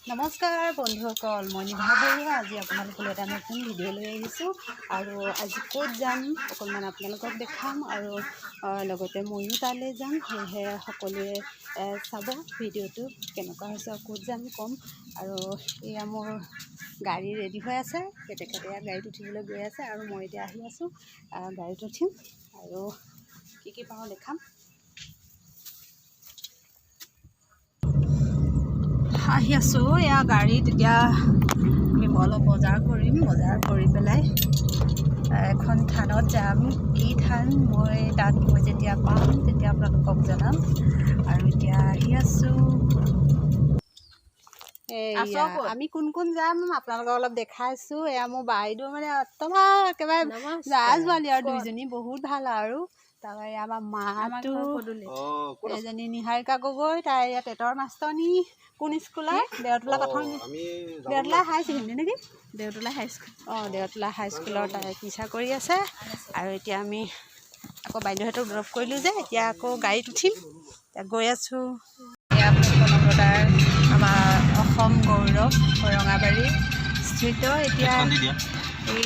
নমস্কাৰ বন্ধুসকল, মই নিভা বৰুৱা। আজি আপোনালোকলৈ এটা নতুন ভিডিঅ' লৈ আহিছোঁ আৰু আজি ক'ত যাম অকণমান আপোনালোকক দেখাম আৰু লগতে ময়ো তালৈ যাম। সেয়েহে সকলোৱে চাব ভিডিঅ'টো কেনেকুৱা হৈছে আৰু ক'ত যাম ক'ম। আৰু এয়া মোৰ গাড়ী ৰেডি হৈ আছে, তেখেতে গাড়ীত উঠিবলৈ গৈ আছে আৰু মই এতিয়া আহি আছোঁ গাড়ীত উঠিম আৰু কি পাওঁ দেখাম। আহি আছোঁ এয়া গাড়ীত। এতিয়া আমি অলপ বজাৰ কৰিম, বজাৰ কৰি পেলাই এখন থানত যাম। কি থান মই তাত গৈ যেতিয়া পাম তেতিয়া আপোনালোকক জনাম। আৰু এতিয়া আহি আছোঁ। আমি কোন কোন যাম আপোনালোকক অলপ দেখাইছোঁ। এয়া মোৰ বাইদেউ মানে একেবাৰে জা-জোৱালি আৰু দুইজনী বহুত ভাল আৰু। তাৰপৰা আমাৰ মাটো এজনী নিহাৰিকা গগৈ, তাই ইয়াত টেটৰ মাষ্টৰণী। কোন স্কুলৰ? দেওতোলা প্ৰাথমিক, দেওতোলা হাই ছেকেণ্ডেৰী নেকি? দেওতোলা হাইস্কুল। দেওতোলা হাইস্কুলৰ তাই টিচাৰ কৰি আছে। আৰু এতিয়া আমি আকৌ বাইদেউহঁতক ড্ৰপ কৰিলোঁ যে এতিয়া আকৌ গাড়ীত উঠিম, এতিয়া গৈ আছোঁ। এয়া নম্ৰতাৰ আমাৰ অসম গৌৰৱ ৰঙাবাৰী স্থিত। এতিয়া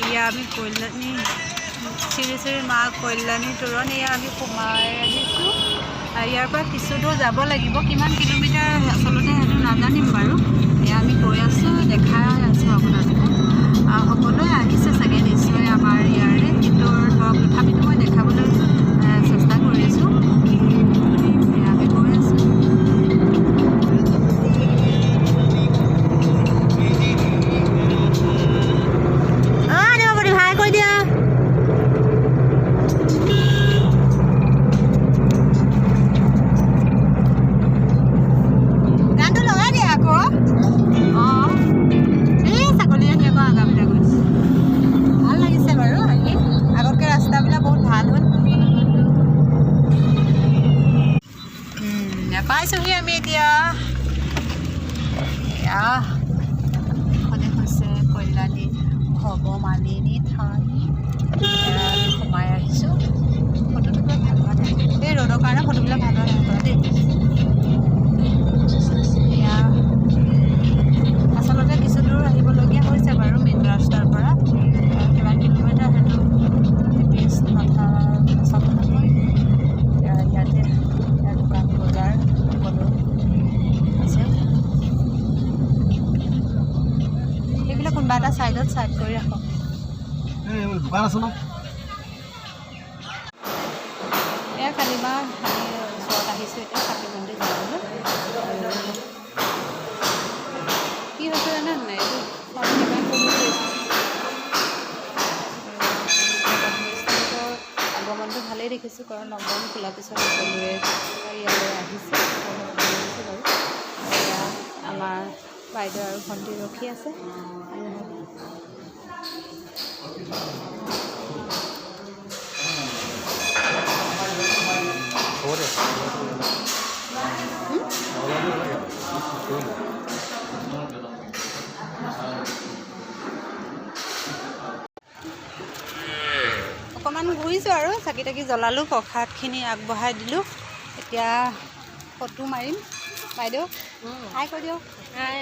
এয়া আমি কল্যাণী শ্ৰী শ্ৰী মা কল্যাণী তোৰণ এয়া আমি সোমাই আহিছোঁ। ইয়াৰ পৰা কিছু দূৰ যাব লাগিব, কিমান কিলোমিটাৰ আচলতে সেইটো নাজানিম বাৰু। এয়া আমি গৈ আছোঁ, দেখাই আছোঁ আপোনালোকক। সকলোৱে আহিছে চাগে নিশ্চয় আমাৰ ইয়াৰে, কিন্তু ধৰক তথাপিতো মই দেখাবলৈ চেষ্টা কৰিছোঁ। এয়া আমি গৈ আছোঁ। ভাই কৈ দিয়া। গানটো লগাই দিয়া আকৌ। এই ছাগলীজনী আকৌ আগাপিটা কৰিছে। ভাল লাগিছে বাৰু আহি, আগতকৈ ৰাস্তাবিলাক বহুত ভাল হ'ল। পাইছোঁহি আমি এতিয়া। এখনে হৈছে কল্যাণী ভৱমালিনী থান। সোমাই আহিছোঁ। ফটোটো বৰ ভাল হোৱা নাই, এই ৰ'দৰ কাৰণে ফটোবিলাক ভাল হোৱা নাই বাৰু দেই। এয়া আচলতে কিছু দূৰ আহিবলগীয়া হৈছে বাৰু মেইন ৰাস্তাৰ পৰা। কিমান কিলোমিটাৰ সেইটো GPS চাব নহয়। ইয়াতে দোকান বজাৰ সকলো আছে। এইবিলাক কোনোবা এটা ছাইডত ছাইড কৰি ৰাখক। দোকান আছে ন? এয়া কালিমাৰ আমি ওচৰত আহিছোঁ এতিয়া চাকি মন্দিৰ যাবলৈ। কি হৈছে জানে নাই, এইটো আগমনটো ভালেই দেখিছোঁ, কাৰণ লকডাউন খোলাৰ পিছত সকলোৱে ইয়ালৈ আহিছে বাৰু। এয়া আমাৰ বাইদেউ আৰু ভণ্টি ৰখি আছে। অকণমান ঘূৰিছোঁ আৰু চাকি তাকি জ্বলালোঁ, প্ৰসাদখিনি আগবঢ়াই দিলোঁ। এতিয়া ফটো মাৰিম। বাইদেউ হাই কৈ দিয়ক। হাই।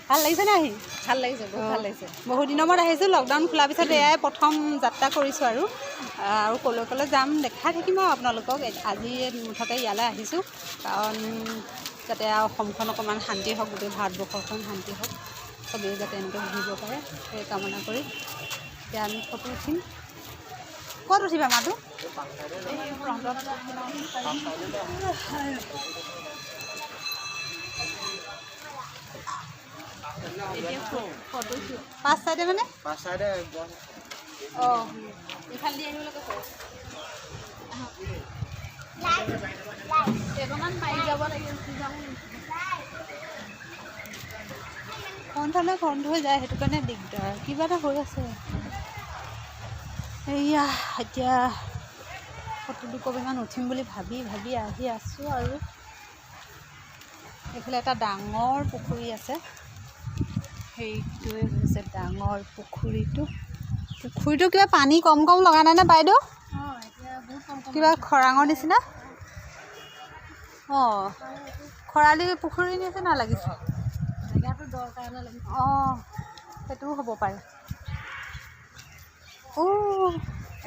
ভাল লাগিছেনে আহি? ভাল লাগিছে, বহুত ভাল লাগিছে। বহুত দিনৰ মূৰত আহিছোঁ, লকডাউন খোলাৰ পিছত এয়াই প্ৰথম যাত্ৰা কৰিছোঁ আৰু ক'লৈ ক'লৈ যাম দেখাই থাকিম আৰু আপোনালোকক। আজি মুঠতে ইয়ালৈ আহিছোঁ, কাৰণ যাতে অসমখন অকণমান শান্তি হওক, গোটেই ভাৰতবৰ্ষখন শান্তি হওক, চবেই যাতে এনেকৈ ঘূৰিব পাৰে সেই কামনা কৰি এতিয়া আমি ফটো উঠিম। ক'ত উঠিবা মাতো? পাঁচ চাইডে মানে ইফালে দি আহিবলৈ কৈছে। কেইটামান মাৰি যাব লাগে। ফোনফালে বন্ধ হৈ যায়, সেইটো কাৰণে দিগদাৰ। কিবা এটা হৈ আছে। এয়া এতিয়া ফটো দুকপিমান উঠিম বুলি ভাবি আহি আছোঁ আৰু এইফালে এটা ডাঙৰ পুখুৰী আছে, সেইটোৱে হৈছে ডাঙৰ পুখুৰীটো। কিবা পানী কম লগা নাই নে বাইদেউ? কিবা খৰাঙৰ নিচিনা। খৰালি পুখুৰীৰ নিচিনা লাগিছে। জেগাটো দ অঁ সেইটোও হ'ব পাৰে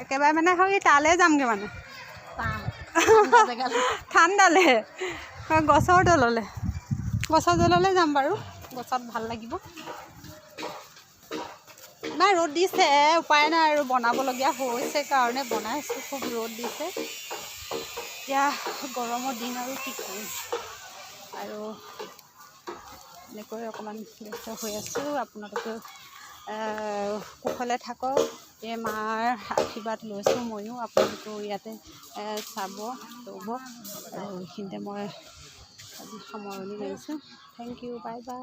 একেবাৰে মানে হয় তালৈ যামগৈ মানে ঠাণ্ডালে গছৰ তললৈ যাম বাৰু গছত ভাল লাগিব ইমান ৰ'দ দিছে উপায় নাই আৰু বনাবলগীয়া হৈছে কাৰণে বনাইছোঁ খুব ৰ'দ দিছে এতিয়া গৰমৰ দিন আৰু কি কৰিম আৰু এনেকৈ অকণমান ব্যস্ত হৈ আছোঁ আপোনালোকেও কুশলে থাকক এই মাৰ আশীৰ্বাদ লৈছোঁ ময়ো আপোনালোকেও ইয়াতে চাব ল'ব আৰু এইখিনিতে মই আজি সামৰণি মাৰিছোঁ থেংক ইউ বাই বাই